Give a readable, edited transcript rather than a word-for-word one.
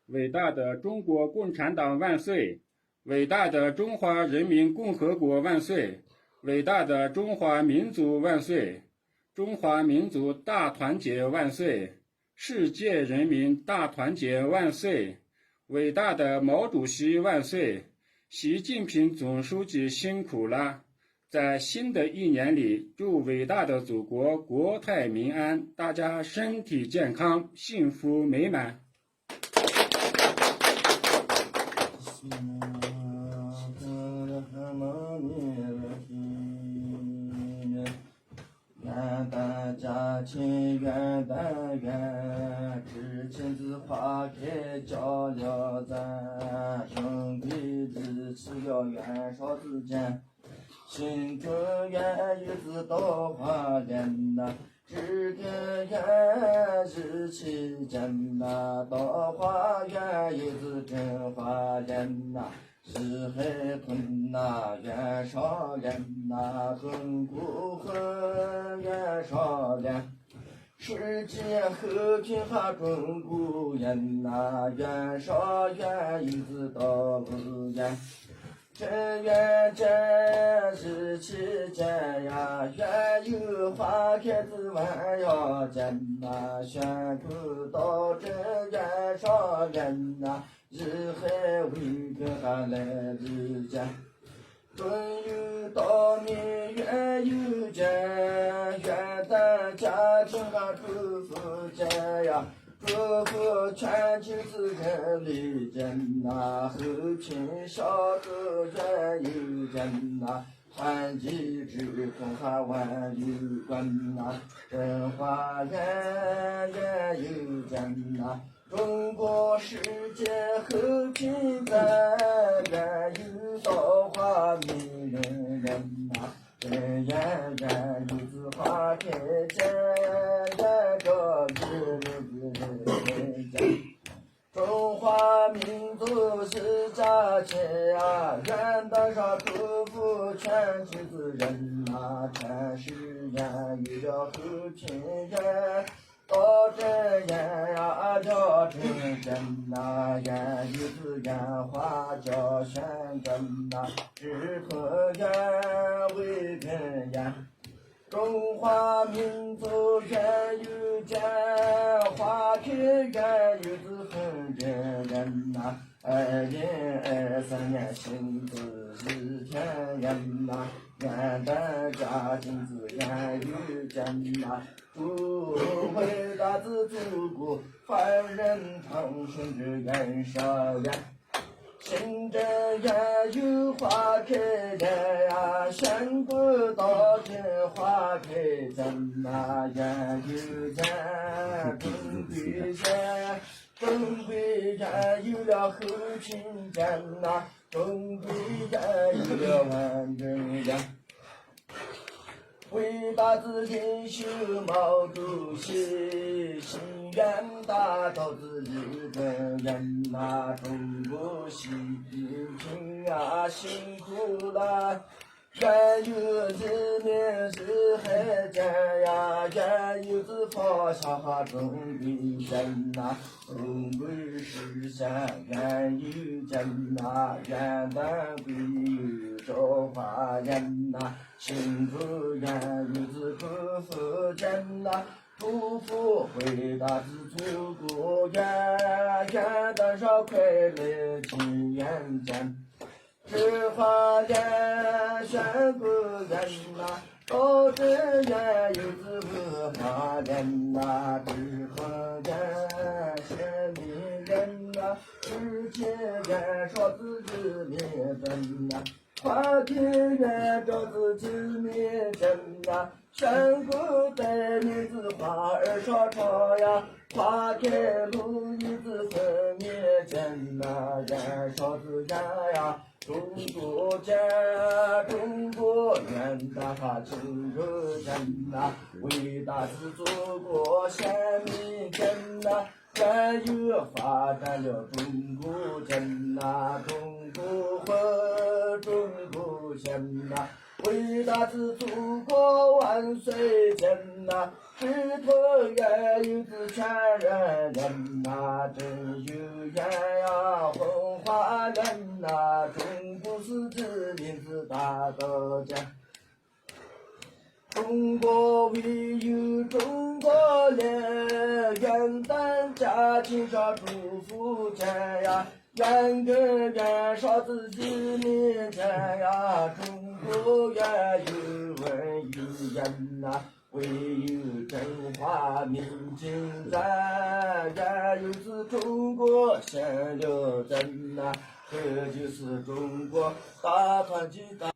伟大的中国共产党万岁！伟大的中华人民共和国万岁！伟大的中华民族万岁！中华民族大团结万岁！世界人民大团结万岁！伟大的毛主席万岁！习近平总书记辛苦了！在新的一年里，祝伟大的祖国国泰民安，大家身体健康，幸福美满。元旦佳庆元旦圆，知青子花开交流赞，生贵子吃了元宵子见，新春元日子到花莲呐，知根元日期间呐，到花园日子真花莲呐。日海豚呐，元宵连呐，亘古恨元宵连。世界和平哈中国人呐，元宵元日子到不言。正元节日期间呀，元有花开子万要见呐，宣布到正元宵连呐。日海为根还来日间，春有稻米月有见，元旦家庭还祝福见呀，祝福全球子人里间呐，和平小子愿有见呐，团结之中还万有关呐，真花园也有见呐。中国世界和平在，愿有稻花美人人呐，人言愿有子花开见，愿着日见。中华民族是佳节呀，元旦上祝福全球子人呐，全世界有了和平人。到这烟呀叫真真呐，烟雨子烟花叫宣真呐，只可烟为根烟。中华民族愿有见，花开愿有子分真人呐，2023年新子日天人呐，元旦家庭子愿有见呐。祝伟大的祖国繁荣昌盛之元宵呀，新正元有花开的呀，宣布到这花开真呐，元有见中国见，中国人有了和平见呐，中国人有了完整呀。伟大的领袖毛主席，心愿达到的日本人呐，中国习近平啊辛苦了，愿有人民日海间呀，愿有子放下中国人呐，中国实现愿有见呐，元旦归有中华人呐。幸福愿有子祝福见呐，祝福伟大的祖国元旦上快乐庆元见，只花莲宣布人呐，到这元有子文化人呐，只花莲县里人呐，世界元宵子日民真呐。花开元朝子子民真呐，山谷带女子花儿上场呀，花开路一子分面真呐，燃烧子燃呀，中国见，中国元旦哈庆祝真呐，伟大的祖国先民真呐。愿有发展了中国真呐，中国和中国先呐，伟大的祖国万岁真呐，直头愿有子全人人呐，真有愿中国唯有中国人，元旦佳庆上祝福钱呀，元根元上自己面前呀，中国原有文有人呐。唯有中华民警在，原有是中国先留人呐，这就是中国大团结大。